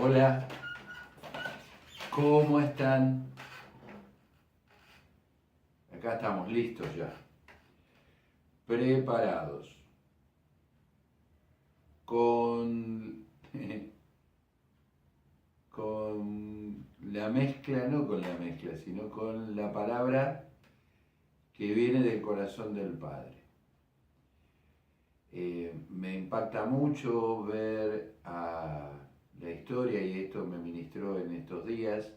Hola, ¿cómo están? Acá estamos listos ya, preparados, con, con la mezcla, no con la mezcla, sino con la palabra que viene del corazón del Padre. Me impacta mucho ver a la historia, y esto me ministró en estos días,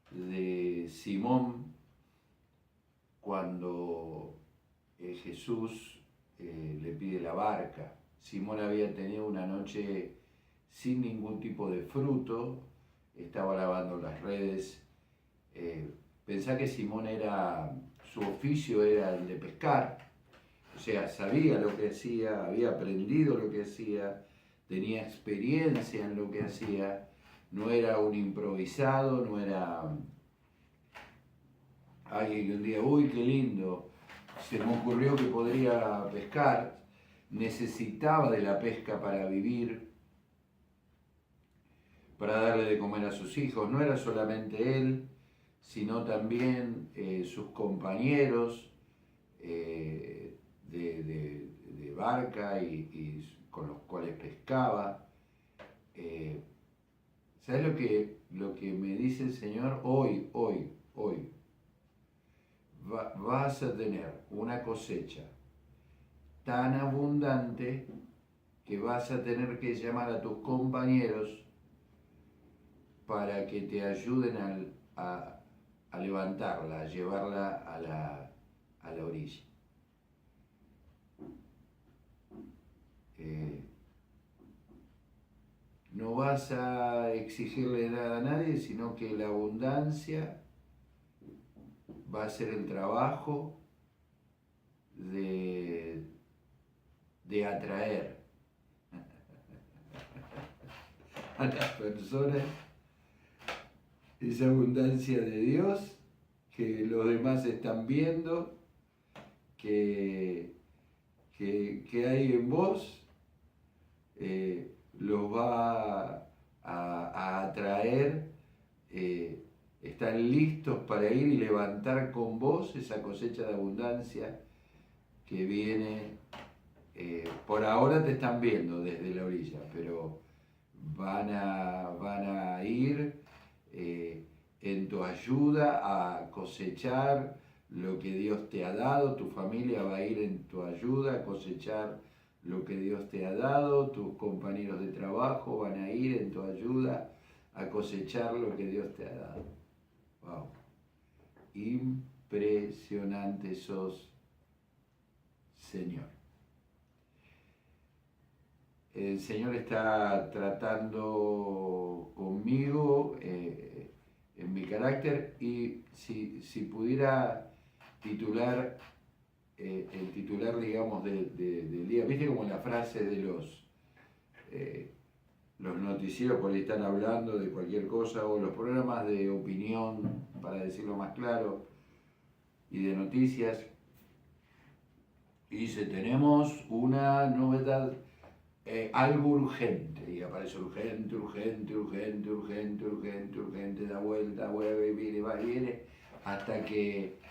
de Simón cuando Jesús le pide la barca. Simón había tenido una noche sin ningún tipo de fruto, estaba lavando las redes. Pensá que Simón su oficio era el de pescar, o sea, sabía lo que hacía, había aprendido lo que hacía, tenía experiencia en lo que hacía, no era un improvisado, no era alguien que un día, uy, qué lindo, se me ocurrió que podría pescar, necesitaba de la pesca para vivir, para darle de comer a sus hijos. No era solamente él, sino también sus compañeros de barca y con los cuales pescaba. ¿Sabes lo que me dice el Señor? Hoy, vas a tener una cosecha tan abundante que vas a tener que llamar a tus compañeros para que te ayuden a levantarla, a llevarla a la orilla. No vas a exigirle nada a nadie, sino que la abundancia va a ser el trabajo de atraer a las personas esa abundancia de Dios que los demás están viendo, que hay en vos, los va a atraer, están listos para ir y levantar con vos esa cosecha de abundancia que viene. Por ahora te están viendo desde la orilla, pero van a ir en tu ayuda a cosechar lo que Dios te ha dado. Tu familia va a ir en tu ayuda a cosechar lo que Dios te ha dado. Tus compañeros de trabajo van a ir en tu ayuda a cosechar lo que Dios te ha dado. Wow. Impresionante sos, Señor. El Señor está tratando conmigo en mi carácter, y si pudiera titular, el titular, digamos, del día, viste como la frase de los noticieros por ahí están hablando de cualquier cosa, o los programas de opinión, para decirlo más claro, y de noticias, y dice, tenemos una novedad, algo urgente, y aparece urgente, da vuelta, vuelve, viene, va, viene, hasta que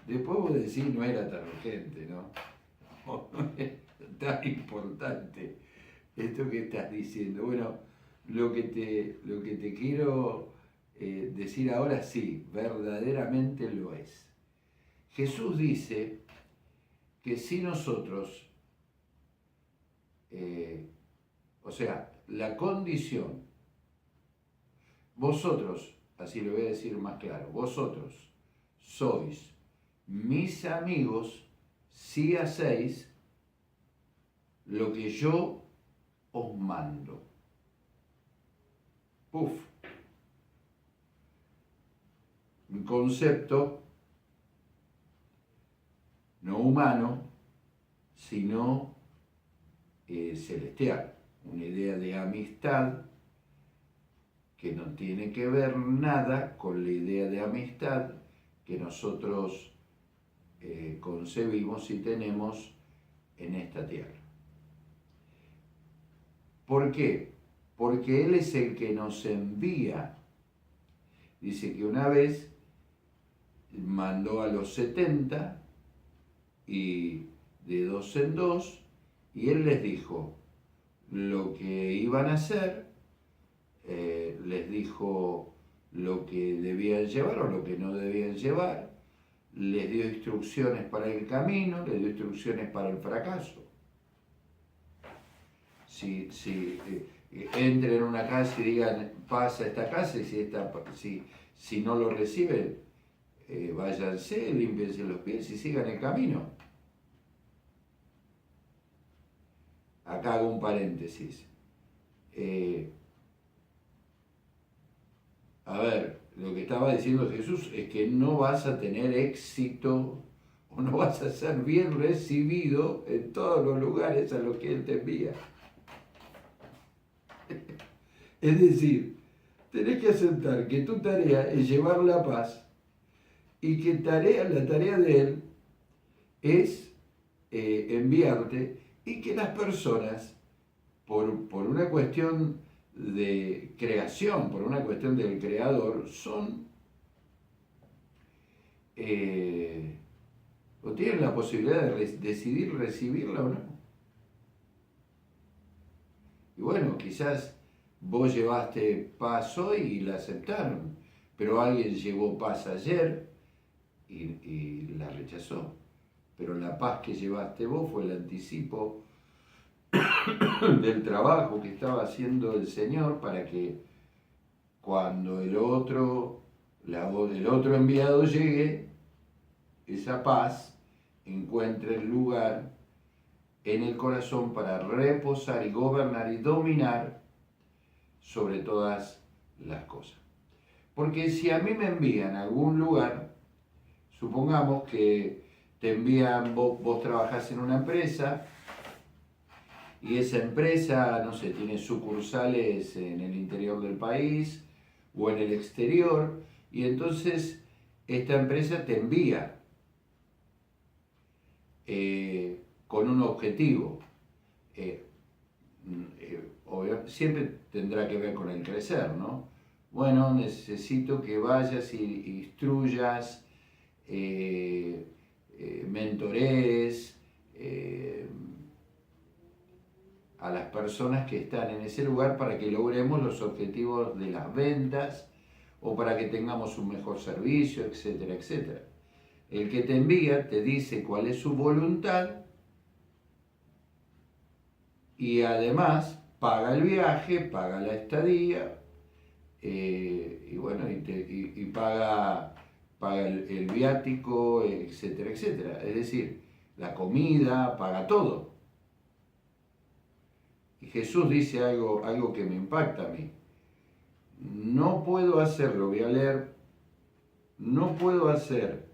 después vos decís, no era tan urgente, ¿no? No es tan importante esto que estás diciendo. Bueno, lo que te quiero decir ahora, sí, verdaderamente lo es. Jesús dice que si nosotros, o sea, la condición, vosotros, así lo voy a decir más claro, vosotros sois mis amigos si hacéis lo que yo os mando. Uf. Un concepto no humano, sino celestial. Una idea de amistad que no tiene que ver nada con la idea de amistad que nosotros concebimos y tenemos en esta tierra. ¿Por qué? porque Él es el que nos envía. Dice que una vez mandó a los 70 y de dos en dos, y Él les dijo lo que iban a hacer, les dijo lo que debían llevar o lo que no debían llevar, les dio instrucciones para el camino, les dio instrucciones para el fracaso. Si entren en una casa y digan, pasa esta casa, y si no lo reciben, váyanse, límpiense los pies y sigan el camino. Acá hago un paréntesis. A ver, lo que estaba diciendo Jesús es que no vas a tener éxito o no vas a ser bien recibido en todos los lugares a los que Él te envía. Es decir, tenés que aceptar que tu tarea es llevar la paz y que la tarea de Él es enviarte, y que las personas, por una cuestión de creación, por una cuestión del creador, o tienen la posibilidad de decidir recibirla o no. Y bueno, quizás vos llevaste paz hoy y la aceptaron, pero alguien llevó paz ayer y la rechazó. Pero la paz que llevaste vos fue el anticipo del trabajo que estaba haciendo el Señor para que cuando el otro enviado llegue, esa paz encuentre el lugar en el corazón para reposar y gobernar y dominar sobre todas las cosas. Porque si a mí me envían a algún lugar, supongamos que te envían, vos trabajás en una empresa y esa empresa, no sé, tiene sucursales en el interior del país o en el exterior, y entonces esta empresa te envía con un objetivo. Siempre tendrá que ver con el crecer, ¿no? Bueno, necesito que vayas y instruyas, mentorees a las personas que están en ese lugar para que logremos los objetivos de las ventas o para que tengamos un mejor servicio, etcétera, etcétera. El que te envía te dice cuál es su voluntad y además paga el viaje, paga la estadía, y bueno, y paga el viático, etcétera, etcétera. Es decir, la comida, paga todo. Y Jesús dice algo que me impacta a mí. No puedo hacerlo, voy a leer, no puedo hacer,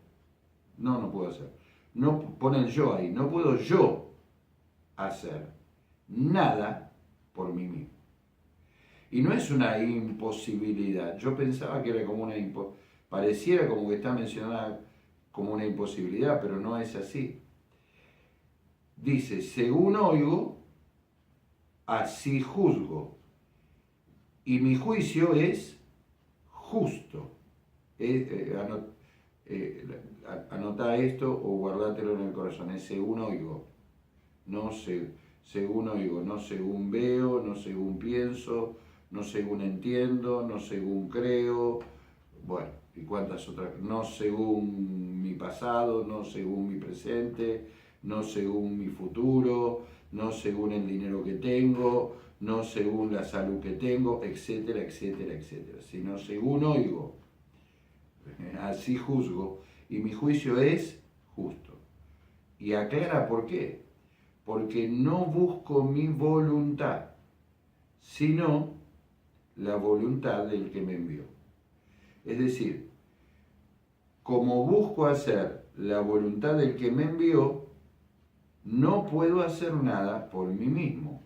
no puedo hacer, no pone el yo ahí, no puedo yo hacer nada por mí mismo. Y no es una imposibilidad. Yo pensaba que era como una pareciera como que está mencionada como una imposibilidad, pero no es así. Dice, según oigo, así juzgo. Y mi juicio es justo. Anotá esto o guardátelo en el corazón. Es según oigo. No según oigo, no según veo, no según pienso, no según entiendo, no según creo, bueno, y cuántas otras, no según mi pasado, no según mi presente, no según mi futuro, no según el dinero que tengo, no según la salud que tengo, etcétera, etcétera, etcétera, sino según oigo, así juzgo, y mi juicio es justo. Y aclara por qué. Porque no busco mi voluntad, sino la voluntad del que me envió. Es decir, como busco hacer la voluntad del que me envió, no puedo hacer nada por mí mismo.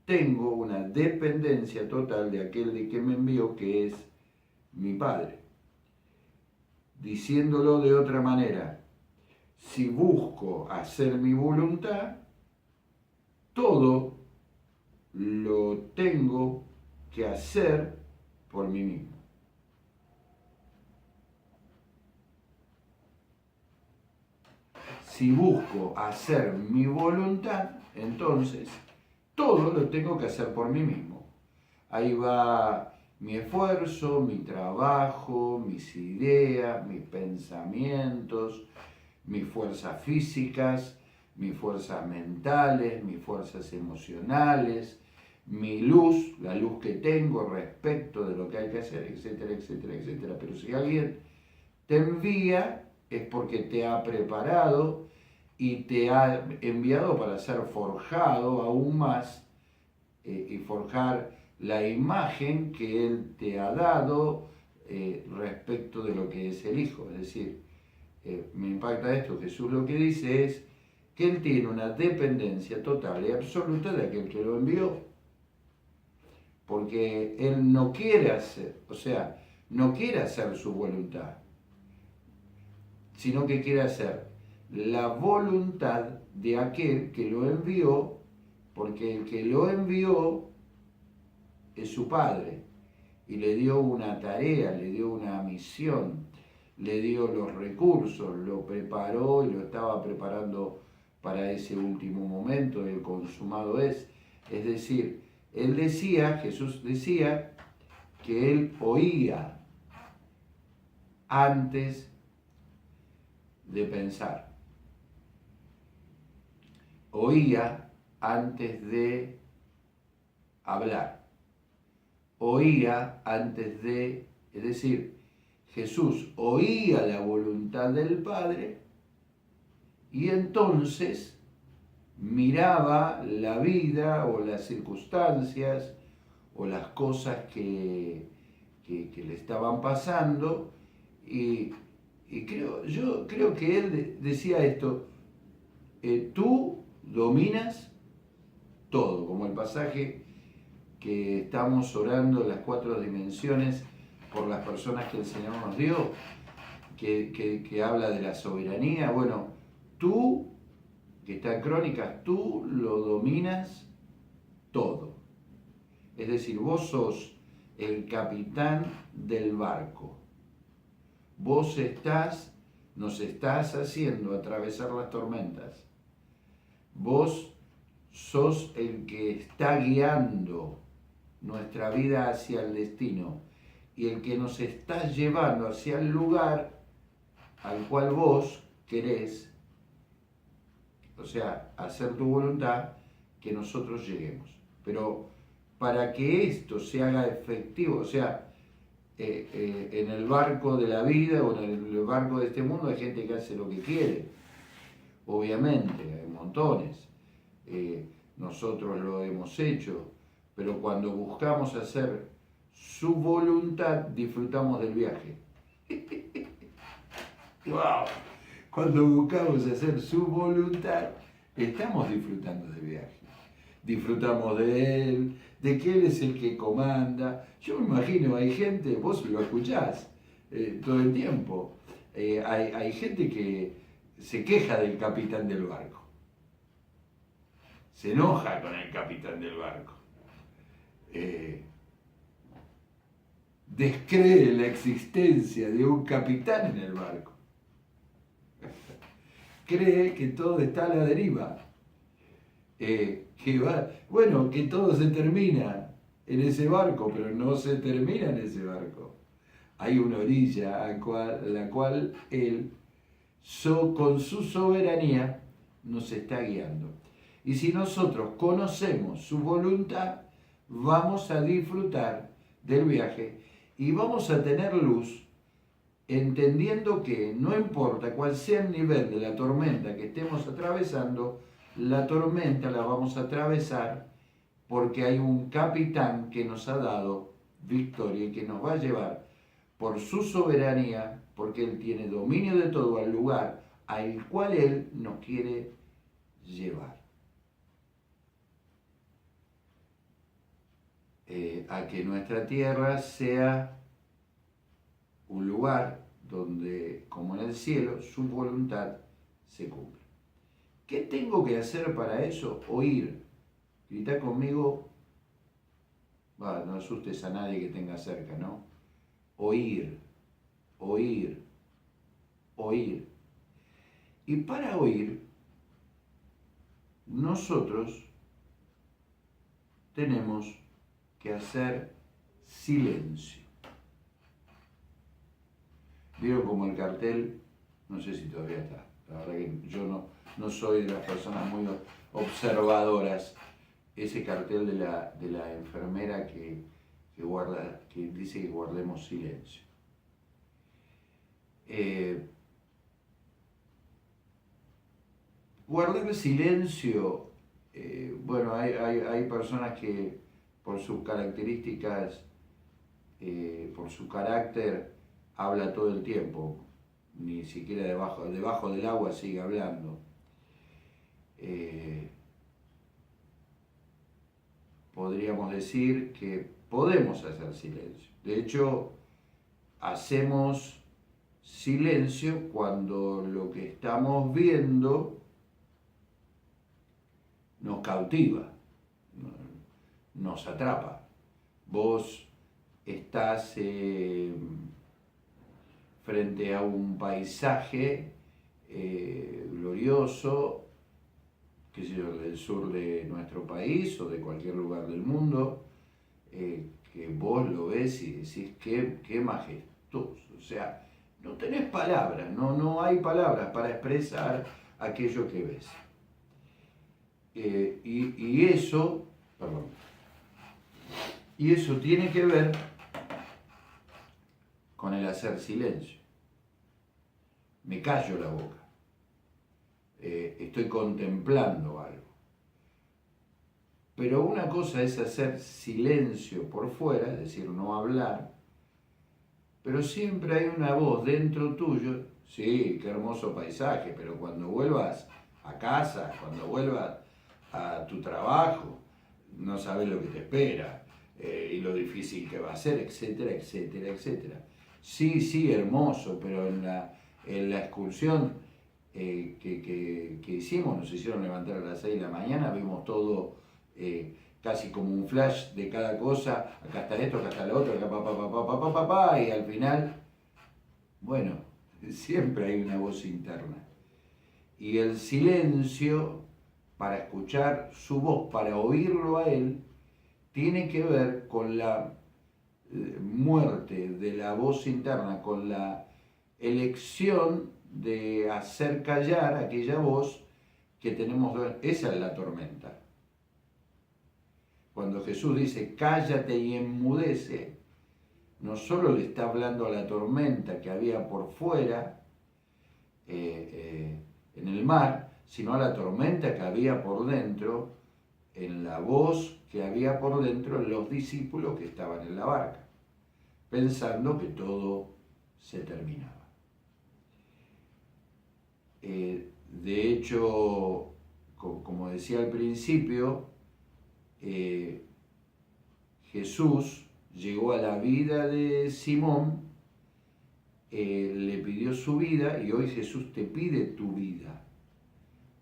Tengo una dependencia total de aquel de que me envió, que es mi Padre. Diciéndolo de otra manera, si busco hacer mi voluntad, todo lo tengo que hacer por mí mismo. Si busco hacer mi voluntad, entonces todo lo tengo que hacer por mí mismo. Ahí va mi esfuerzo, mi trabajo, mis ideas, mis pensamientos, mis fuerzas físicas, mis fuerzas mentales, mis fuerzas emocionales, mi luz, la luz que tengo respecto de lo que hay que hacer, etcétera, etcétera, etcétera. Pero si alguien te envía, es porque te ha preparado y te ha enviado para ser forjado aún más y forjar la imagen que Él te ha dado respecto de lo que es el Hijo. Es decir, me impacta esto, Jesús lo que dice es que Él tiene una dependencia total y absoluta de aquel que lo envió. Porque Él no quiere hacer, o sea, no quiere hacer su voluntad, sino que quiere hacer la voluntad de aquel que lo envió, porque el que lo envió es su Padre, y le dio una tarea, le dio una misión, le dio los recursos, lo preparó y lo estaba preparando para ese último momento, el consumado es. Es decir, Jesús decía que él oía antes de pensar. Oía antes de hablar. Oía antes de, es decir, Jesús oía la voluntad del Padre y entonces miraba la vida o las circunstancias o las cosas que le estaban pasando y yo creo que él decía esto, tú dominas todo, como el pasaje que estamos orando, las 4 dimensiones por las personas que el Señor nos dio, que habla de la soberanía. Bueno, tú, que está en Crónicas, tú lo dominas todo. Es decir, vos sos el capitán del barco. Vos nos estás haciendo atravesar las tormentas. Vos sos el que está guiando nuestra vida hacia el destino y el que nos está llevando hacia el lugar al cual vos querés, o sea, hacer tu voluntad, que nosotros lleguemos. Pero para que esto se haga efectivo, o sea, en el barco de la vida o en el barco de este mundo hay gente que hace lo que quiere, obviamente, hay montones, nosotros lo hemos hecho, pero cuando buscamos hacer su voluntad, disfrutamos del viaje. ¡Wow! Cuando buscamos hacer su voluntad, estamos disfrutando del viaje. Disfrutamos de Él, de que Él es el que comanda. Yo me imagino, hay gente, vos lo escuchás todo el tiempo, hay gente que se queja del capitán del barco. Se enoja con el capitán del barco. Descree la existencia de un capitán en el barco. Cree que todo está a la deriva. Que todo se termina en ese barco, pero no se termina en ese barco. Hay una orilla a la cual Él, con su soberanía, nos está guiando. Y si nosotros conocemos su voluntad, vamos a disfrutar del viaje y vamos a tener luz, entendiendo que no importa cuál sea el nivel de la tormenta que estemos atravesando, la tormenta la vamos a atravesar porque hay un capitán que nos ha dado victoria y que nos va a llevar por su soberanía, porque Él tiene dominio de todo, al lugar al cual Él nos quiere llevar. A que nuestra tierra sea un lugar donde, como en el cielo, su voluntad se cumpla. ¿Qué tengo que hacer para eso? Oír. Grita conmigo, no asustes a nadie que tenga cerca, ¿no? Oír, oír, oír. Y para oír, nosotros tenemos que hacer silencio. Vieron como el cartel, no sé si todavía está, la verdad que yo no soy de las personas muy observadoras, ese cartel de la enfermera que dice que guardemos silencio. Guardar silencio, bueno, hay personas que por sus características, por su carácter, habla todo el tiempo, ni siquiera debajo del agua sigue hablando. Podríamos decir que podemos hacer silencio. De hecho, hacemos silencio cuando lo que estamos viendo nos cautiva, nos atrapa. Vos estás frente a un paisaje glorioso, qué sé yo, del sur de nuestro país o de cualquier lugar del mundo, que vos lo ves y decís qué majestuoso. O sea, no tenés palabras, no hay palabras para expresar aquello que ves. Y eso tiene que ver con el hacer silencio. Me callo la boca. Estoy contemplando algo. Pero una cosa es hacer silencio por fuera, es decir, no hablar, pero siempre hay una voz dentro tuyo. Sí, qué hermoso paisaje, pero cuando vuelvas a casa, cuando vuelvas a tu trabajo, no sabes lo que te espera y lo difícil que va a ser, etcétera, etcétera, etcétera. Sí, hermoso, pero en la excursión que hicimos, nos hicieron levantar a las 6 de la mañana, vimos todo casi como un flash de cada cosa, acá está esto, acá está lo otro, acá y al final, bueno, siempre hay una voz interna. Y el silencio, para escuchar su voz, para oírlo a él, tiene que ver con la muerte de la voz interna, con la elección de hacer callar aquella voz que tenemos. Esa es la tormenta. Cuando Jesús dice cállate y enmudece, no solo le está hablando a la tormenta que había por fuera en el mar, sino a la tormenta que había por dentro, en la voz que había por dentro en los discípulos que estaban en la barca, pensando que todo se terminaba. De hecho, como decía al principio, Jesús llegó a la vida de Simón, le pidió su vida y hoy Jesús te pide tu vida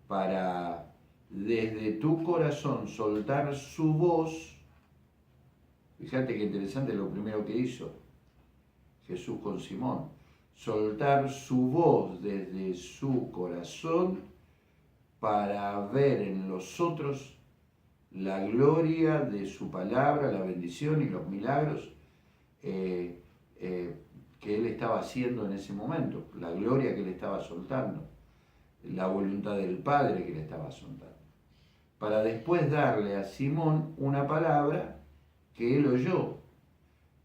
para desde tu corazón soltar su voz. Fíjate qué interesante lo primero que hizo Jesús con Simón, soltar su voz desde su corazón para ver en los otros la gloria de su palabra, la bendición y los milagros que él estaba haciendo en ese momento, la gloria que él estaba soltando, la voluntad del Padre que le estaba soltando, para después darle a Simón una palabra que él oyó.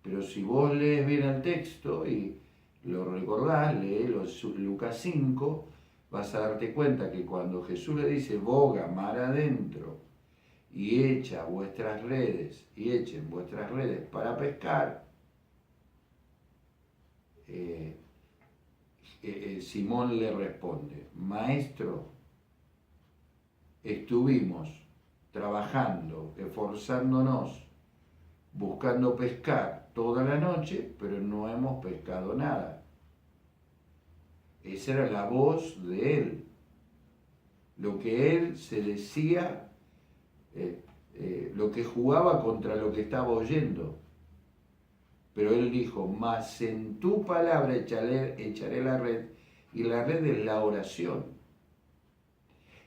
Pero si vos lees bien el texto y lo recordás, leelo Lucas 5, vas a darte cuenta que cuando Jesús le dice boga mar adentro y echen vuestras redes para pescar, Simón le responde, maestro, estuvimos trabajando, esforzándonos, buscando pescar toda la noche, pero no hemos pescado nada. Esa era la voz de él. Lo que él se decía, lo que jugaba contra lo que estaba oyendo. Pero él dijo, mas en tu palabra echaré la red, y la red es la oración.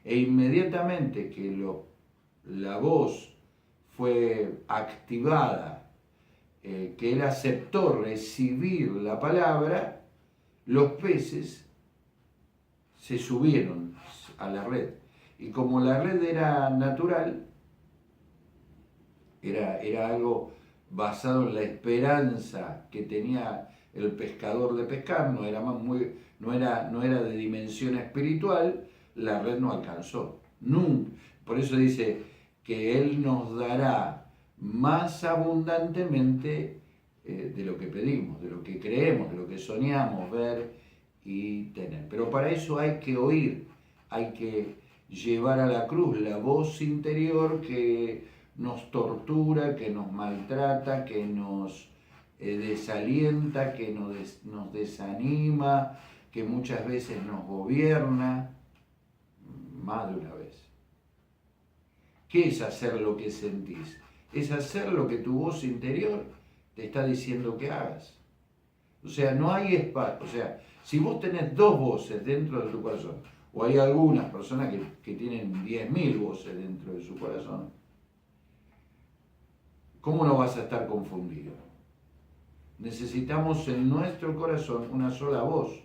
E inmediatamente que la voz fue activada, que él aceptó recibir la palabra, los peces se subieron a la red. Y como la red era natural, era algo basado en la esperanza que tenía el pescador de pescar, no era de dimensión espiritual, la red no alcanzó. Nunca. Por eso dice que Él nos dará más abundantemente de lo que pedimos, de lo que creemos, de lo que soñamos ver y tener. Pero para eso hay que oír, hay que llevar a la cruz la voz interior que nos tortura, que nos maltrata, que nos desalienta, que nos desanima, que muchas veces nos gobierna, más de una vez. ¿Qué es hacer lo que sentís? Es hacer lo que tu voz interior te está diciendo que hagas. O sea, no hay espacio. O sea, si vos tenés dos voces dentro de tu corazón, o hay algunas personas que tienen 10.000 voces dentro de su corazón, ¿cómo no vas a estar confundido? Necesitamos en nuestro corazón una sola voz,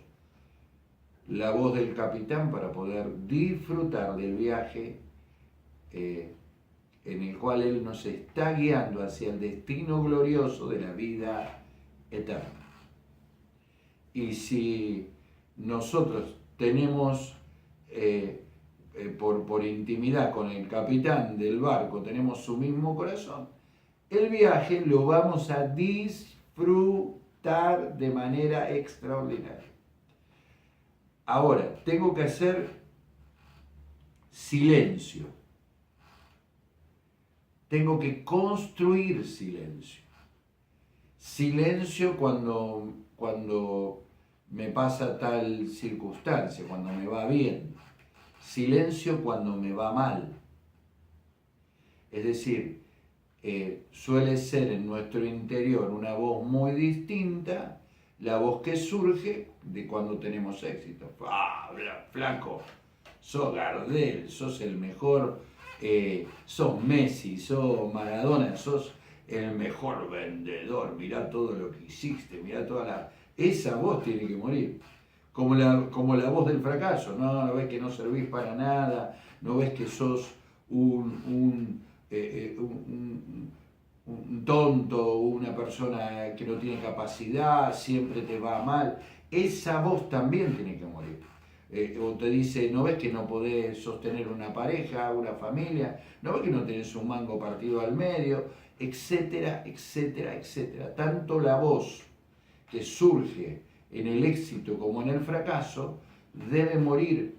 la voz del capitán, para poder disfrutar del viaje en el cual Él nos está guiando hacia el destino glorioso de la vida eterna. Y si nosotros tenemos, por intimidad con el capitán del barco, tenemos su mismo corazón, el viaje lo vamos a disfrutar de manera extraordinaria. Ahora, tengo que hacer silencio. Tengo que construir silencio. Silencio cuando me pasa tal circunstancia, cuando me va bien. Silencio cuando me va mal. Es decir, suele ser en nuestro interior una voz muy distinta, la voz que surge de cuando tenemos éxito. ¡Ah, flaco! Sos Gardel, sos el mejor, sos Messi, sos Maradona, sos el mejor vendedor, mirá todo lo que hiciste, mirá toda la... Esa voz tiene que morir. Como la voz del fracaso, no ves que no servís para nada, no ves que sos un tonto, una persona que no tiene capacidad, siempre te va mal. Esa voz también tiene que morir. O te dice, ¿no ves que no podés sostener una pareja, una familia? ¿No ves que no tenés un mango partido al medio? Etcétera, etcétera, etcétera. Tanto la voz que surge en el éxito como en el fracaso debe morir.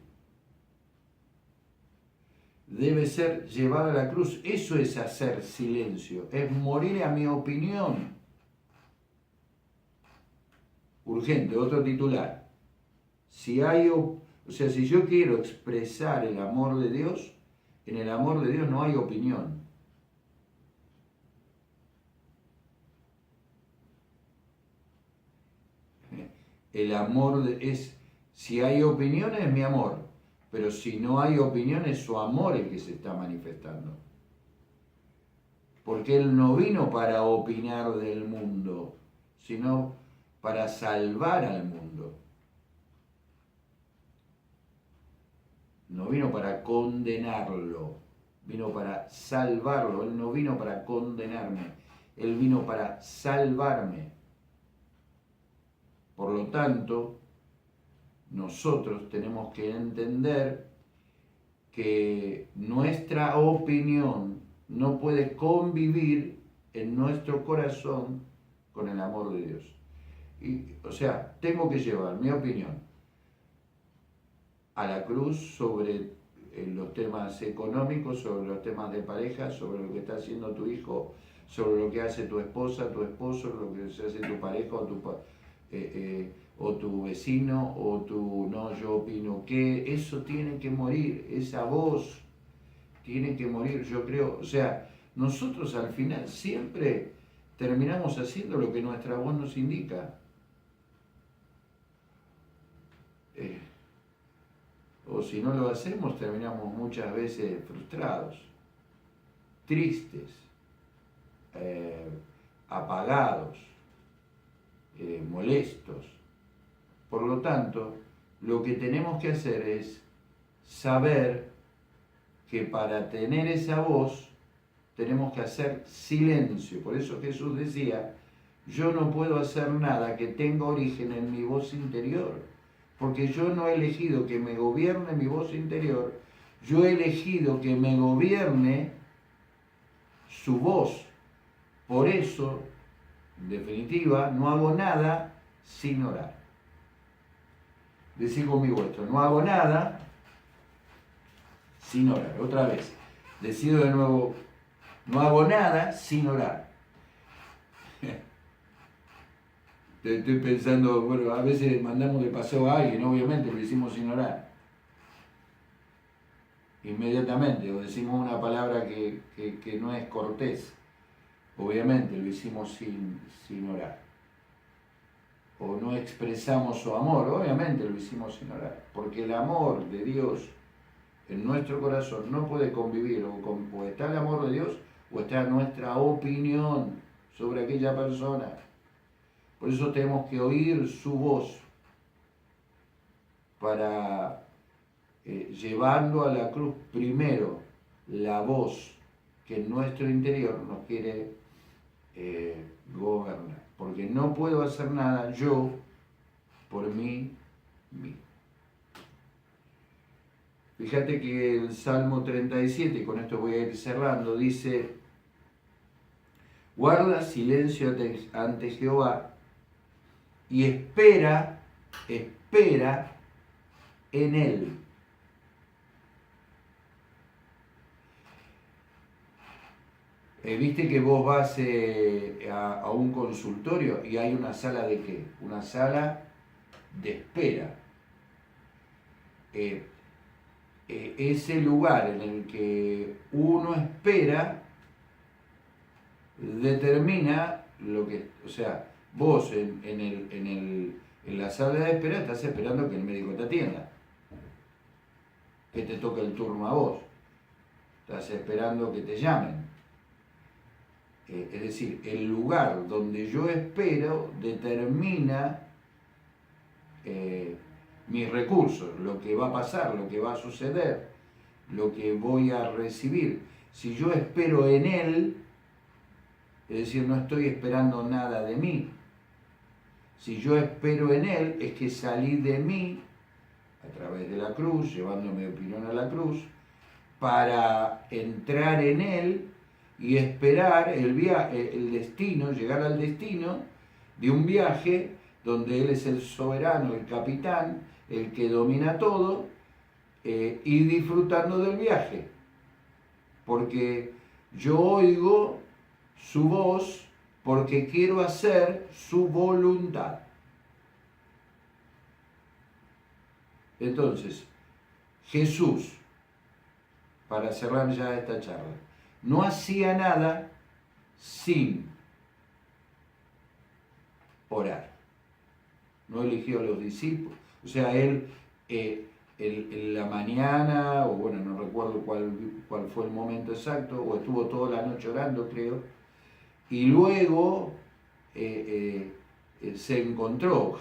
Debe ser llevada a la cruz. Eso es hacer silencio, es morir a mi opinión. Urgente, otro titular. Si yo quiero expresar el amor de Dios, en el amor de Dios no hay opinión. El amor si hay opinión es mi amor, pero si no hay opinión es su amor el que se está manifestando. Porque Él no vino para opinar del mundo, sino para salvar al mundo. No vino para condenarlo, vino para salvarlo. Él no vino para condenarme, Él vino para salvarme. Por lo tanto, nosotros tenemos que entender que nuestra opinión no puede convivir en nuestro corazón con el amor de Dios. O sea, tengo que llevar mi opinión a la cruz sobre los temas económicos, sobre los temas de pareja, sobre lo que está haciendo tu hijo, sobre lo que hace tu esposa, tu esposo, lo que hace tu pareja o tu vecino, yo opino que eso tiene que morir, esa voz tiene que morir, yo creo. O sea, nosotros al final siempre terminamos haciendo lo que nuestra voz nos indica. O si no lo hacemos, terminamos muchas veces frustrados, tristes, apagados, molestos. Por lo tanto, lo que tenemos que hacer es saber que para tener esa voz tenemos que hacer silencio. Por eso Jesús decía, yo no puedo hacer nada que tenga origen en mi voz interior, porque yo no he elegido que me gobierne mi voz interior, yo he elegido que me gobierne su voz. Por eso, en definitiva, no hago nada sin orar. Decí conmigo esto, no hago nada sin orar. Otra vez, decido de nuevo, no hago nada sin orar. Estoy pensando, bueno, a veces mandamos de paseo a alguien, obviamente lo hicimos sin orar. Inmediatamente, o decimos una palabra que no es cortés, obviamente lo hicimos sin orar. O no expresamos su amor, obviamente lo hicimos sin orar. Porque el amor de Dios en nuestro corazón no puede convivir, o está el amor de Dios, o está nuestra opinión sobre aquella persona. Por eso tenemos que oír su voz para llevando a la cruz primero la voz que en nuestro interior nos quiere gobernar. Porque no puedo hacer nada yo por mí mismo. Fíjate que el Salmo 37, y con esto voy a ir cerrando, dice, guarda silencio ante Jehová y espera en Él. Viste que vos vas a un consultorio y hay una sala de ¿qué? Una sala de espera. Ese lugar en el que uno espera determina lo que, o sea, vos en la sala de espera estás esperando que el médico te atienda, que te toque el turno a vos, estás esperando que te llamen. Es decir, el lugar donde yo espero determina mis recursos, lo que va a pasar, lo que va a suceder, lo que voy a recibir. Si yo espero en Él, es decir, no estoy esperando nada de mí. Si yo espero en Él, es que salí de mí, a través de la cruz, llevando mi opinión a la cruz, para entrar en Él y esperar el destino, llegar al destino de un viaje donde Él es el soberano, el capitán, el que domina todo, y disfrutando del viaje. Porque yo oigo su voz porque quiero hacer su voluntad. Entonces, Jesús, para cerrar ya esta charla, no hacía nada sin orar. No eligió a los discípulos. O sea, él en la mañana, o bueno, no recuerdo cuál fue el momento exacto, o estuvo toda la noche orando, creo, y luego se encontró,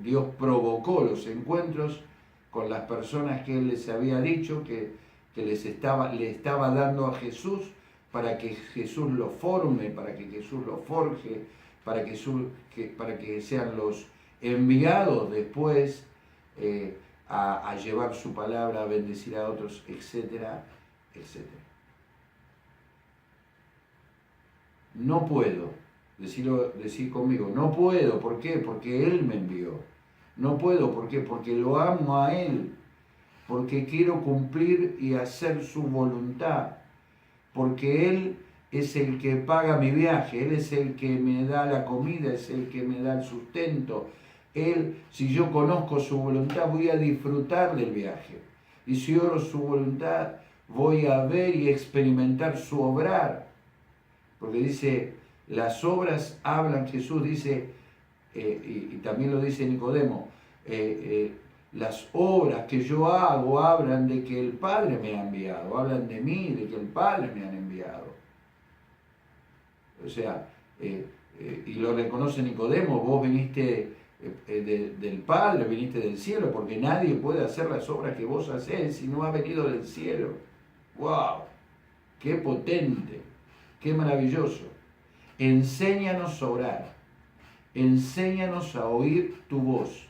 Dios provocó los encuentros con las personas que Él les había dicho que le estaba dando a Jesús para que Jesús lo forme, para que Jesús lo forje, para que sean los enviados después a llevar su palabra, a bendecir a otros, etcétera, etcétera. No puedo, decir conmigo, no puedo, ¿por qué? Porque Él me envió. No puedo, ¿por qué? Porque lo amo a Él, porque quiero cumplir y hacer su voluntad, porque Él es el que paga mi viaje, Él es el que me da la comida, es el que me da el sustento. Él, si yo conozco su voluntad, voy a disfrutar del viaje. Y si oro su voluntad, voy a ver y experimentar su obrar. porque dice, las obras hablan, Jesús dice, y también lo dice Nicodemo, las obras que yo hago hablan de que el Padre me ha enviado, hablan de mí, de que el Padre me ha enviado. O sea, y lo reconoce Nicodemo, vos viniste del Padre, viniste del cielo, porque nadie puede hacer las obras que vos hacés si no ha venido del cielo. ¡Wow! ¡Qué potente! ¡Qué maravilloso! Enséñanos a orar, enséñanos a oír tu voz,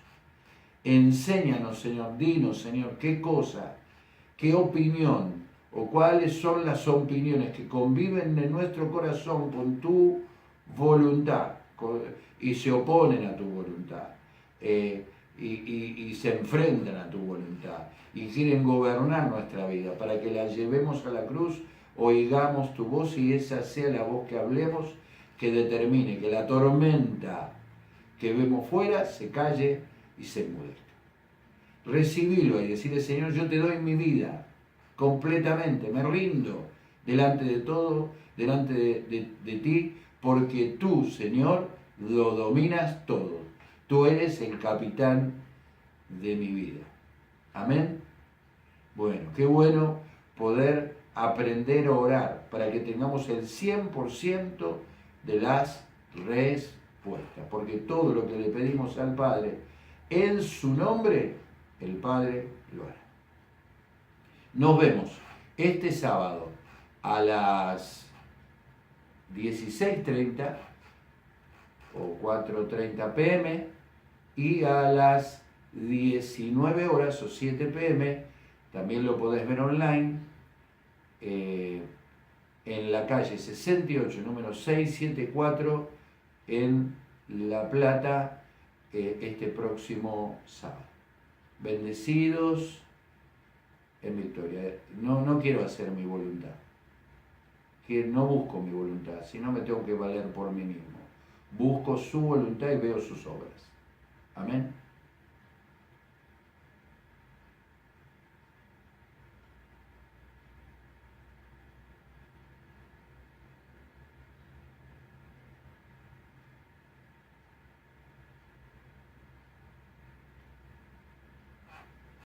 enséñanos, Señor, dinos, Señor, qué cosa, qué opinión, o cuáles son las opiniones que conviven en nuestro corazón con tu voluntad y se oponen a tu voluntad y se enfrentan a tu voluntad y quieren gobernar nuestra vida para que la llevemos a la cruz, oigamos tu voz y esa sea la voz que hablemos, que determine que la tormenta que vemos fuera se calle y se enmudezca. Recibilo y decirle, Señor, yo te doy mi vida completamente, me rindo delante de todo, delante de ti, porque tú, Señor, lo dominas todo. Tú eres el capitán de mi vida. Amén. Bueno, qué bueno poder aprender a orar para que tengamos el 100% de las respuestas, porque todo lo que le pedimos al Padre en su nombre, el Padre lo hará. Nos vemos este sábado a las 16:30 o 4:30 pm y a las 19 horas o 7 pm, también lo podés ver online, en la calle 68, número 674, en La Plata, este próximo sábado. Bendecidos en victoria. No quiero hacer mi voluntad, que no busco mi voluntad, sino me tengo que valer por mí mismo. Busco su voluntad y veo sus obras. Amén.